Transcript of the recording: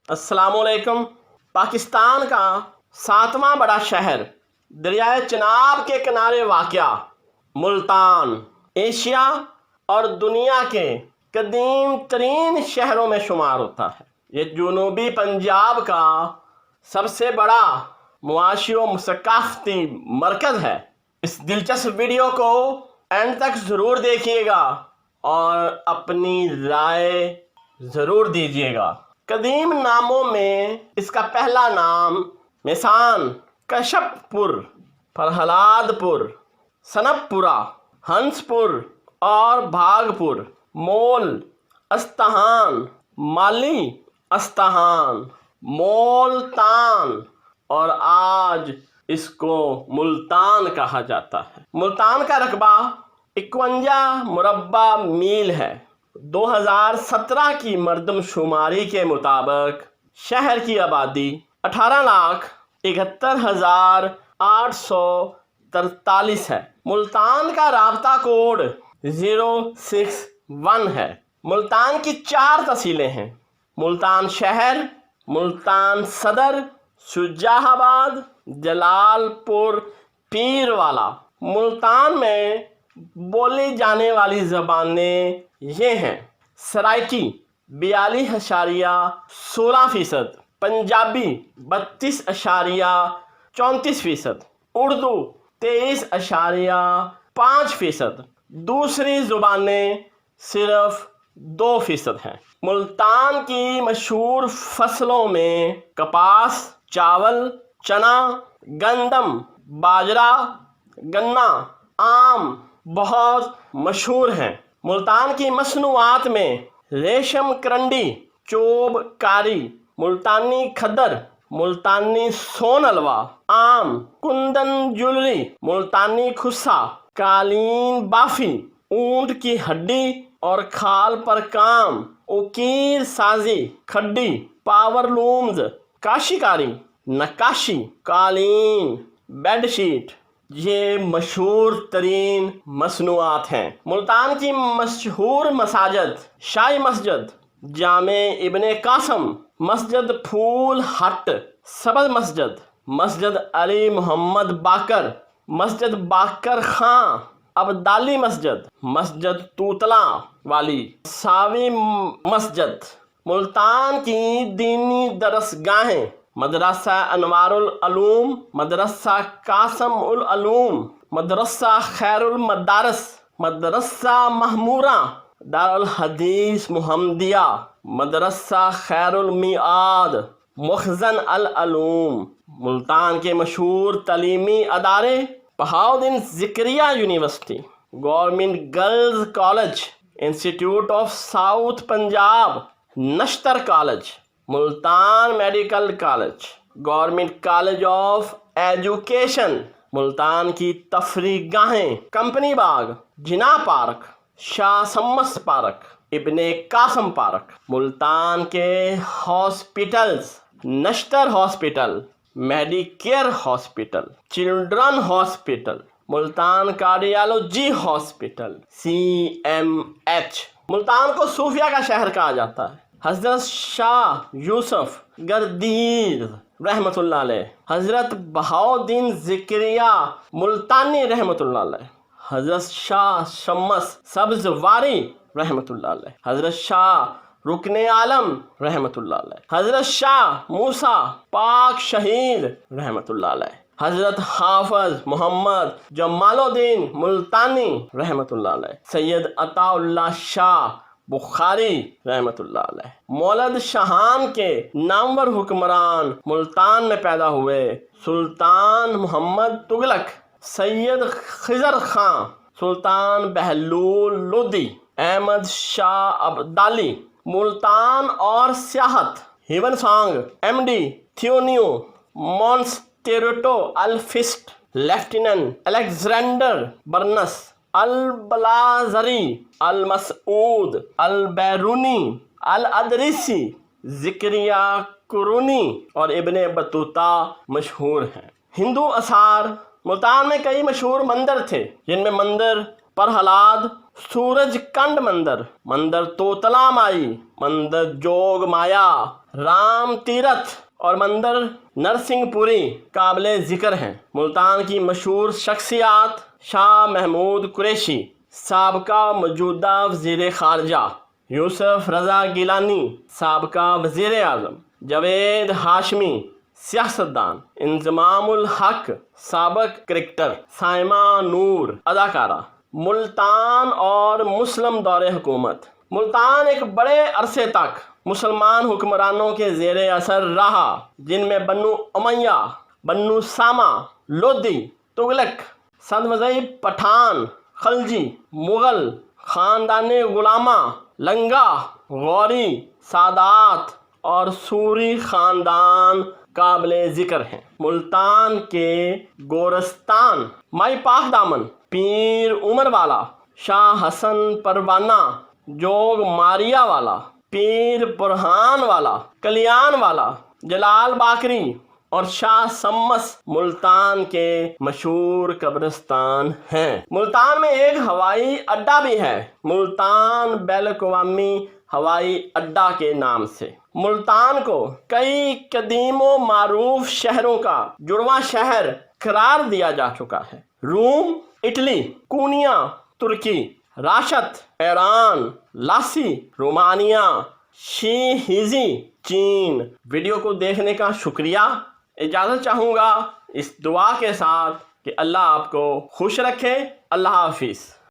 अस्सलाम वालेकुम। पाकिस्तान का 7वां बड़ा शहर दरियाए चनाब के किनारे वाक़या मुल्तान एशिया और दुनिया के कदीम तरीन शहरों में शुमार होता है। ये जनूबी पंजाब का सबसे बड़ा मुआशी व सकाफ़ती मरकज़ है। इस दिलचस्प वीडियो को एंड तक ज़रूर देखिएगा और अपनी राय ज़रूर दीजिएगा। कदीम नामों में इसका पहला नाम मेसान, कशपपुर, प्रहलादपुर, सनपपुरा, हंसपुर और भागपुर, मोल, अस्तहान, माली अस्तहान, मोलतान और आज इसको मुल्तान कहा जाता है। मुल्तान का रकबा 51 मुरब्बा मील है। 2017 की मर्दमशुमारी के मुताबिक शहर की आबादी 18,71,843 है। मुल्तान का राब्ता कोड 061 है। मुल्तान की 4 तहसीलें हैं: मुल्तान शहर, मुल्तान सदर, शुजाहाबाद, जलालपुर, पीरवाला। मुल्तान में बोली जाने वाली ज़बानें ये हैं: सराइकी 42.16%, पंजाबी 32.34%, उर्दू 23.5%, दूसरी ज़ुबानें सिर्फ 2% हैं। मुल्तान की मशहूर फसलों में कपास, चावल, चना, गंदम, बाजरा, गन्ना, आम बहुत मशहूर हैं। मुल्तान की मसनूआत में रेशम करंडी, चोब कारी, मुल्तानी खद्दर, मुल्तानी सोन हलवा, आम, कुंदन ज्वेलरी, मुल्तानी खुस्सा, कालीन बाफी, ऊंट की हड्डी और खाल पर काम, उकीर साजी, खड्डी, पावर लूम्स, काशीकारी, नक्काशी, कालीन, बेडशीट ये मशहूर तरीन मसनूआत हैं। मुल्तान की मशहूर मसाजिद: शाही मस्जिद, जामे इब्ने कासम, मस्जिद फूल हट, सबज मस्जिद, मस्जिद अली मोहम्मद बाकर, मस्जिद बाकर खां, अब्दाली मस्जिद, मस्जिद तूतला वाली, सावी मस्जिद। मुल्तान की दीनी दरसगाहें: मदरसा अनवारुल अलूम, मदरसा कासम उल अलूम, मदरसा खैरुल मदारस, मदरसा महमूरा, दारुल हदीस मुहम्मदिया, मदरसा खैरुल मिआद, मुखजन अल अलूम। मुल्तान के मशहूर तलीमी अदारे: Bahauddin Zakariya university, government girls college, institute of south Punjab, Nishtar college, Multan medical college, government college of education. Multan की तफरीह गाहें: company Bagh, Jinnah park, Shah Shams park, Ibne Qasim park. Multan के hospitals: Nishtar hospital, Medicare hospital, children hospital, Multan cardiology hospital, CMH। Multan को सूफिया का शहर कहा जाता है। हज़रत शाह यूसुफ गर्दीर रहमतुल्लाह अलैह, हज़रत बहाउद्दीन ज़िक्रिया मुल्तानी रहमतुल्लाह अलैह, हज़रत शाह शम्स सब्ज़वारी रहमतुल्लाह अलैह, हज़रत शाह रुकने आलम रहमतुल्लाह अलैह, हज़रत शाह मूसा पाक शहीद रहमतुल्लाह अलैह, हज़रत हाफिज मोहम्मद जमालुद्दीन मुल्तानी रहमतुल्लाह अलैह, सैयद अताउल्लाह शाह बुखारी रहमतुल्लाह अलैह। मौलद शाहान के नामवर हुक्मरान मुल्तान में पैदा हुए सुल्तान मोहम्मद तुगलक, सैयद खिजर खां, सुल्तान बहलूल लोदी, अहमद शाह अब्दाली। मुल्तान और सियाहत: हिवन सांग, MD थियोनियो मॉन्स्टेरोटो अल्फिस्ट, lieutenant Alexander Burnes, al Baladhuri, al Masud, al Biruni, al Idrisi, ज़िक्रिया कुरूनी और इब्ने बतूता मशहूर हैं। हिंदू आसार: मुल्तान में कई मशहूर मंदिर थे, जिनमें मंदिर प्रहलाद, सूरज कंड मंदिर, मंदिर तोतला माई, मंदिर जोग माया, رام تیرتھ اور مندر نرسنگھ پوری قابل ذکر ہیں۔ ملتان کی مشہور شخصیات: شاہ محمود قریشی، سابقہ موجودہ وزیر خارجہ، یوسف رضا گیلانی، سابقہ وزیر اعظم، جاوید ہاشمی، سیاستدان، انضمام الحق، سابق کرکٹر، سائمہ نور، اداکارہ۔ ملتان اور مسلم دور حکومت۔ ملتان ایک بڑے عرصے تک مسلمان حکمرانوں کے زیر اثر رہا، جن میں بنو امیہ، بنو سامہ، لودھی، تغلق، سندھوزئی، پٹھان، خلجی، مغل، خاندان غلامہ، لنگا، غوری، سادات اور سوری خاندان قابل ذکر ہیں۔ ملتان کے گورستان، مائی پاک دامن، پیر عمر والا، شاہ حسن پروانہ، جوگ ماریہ والا، پیر برہان والا، کلیان والا، جلال باقری اور شاہ سمس ملتان کے مشہور قبرستان ہیں۔ ملتان میں ایک ہوائی اڈہ بھی ہے، ملتان بین الاقوامی ہوائی اڈہ کے نام سے۔ ملتان کو کئی قدیم و معروف شہروں کا جڑواں شہر قرار دیا جا چکا ہے: روم اٹلی، کونیا ترکی، راشت ایران، لاسی رومانیہ، شی ہیزی چین۔ ویڈیو کو دیکھنے کا شکریہ۔ اجازت چاہوں گا اس دعا کے ساتھ کہ اللہ آپ کو خوش رکھے۔ اللہ حافظ۔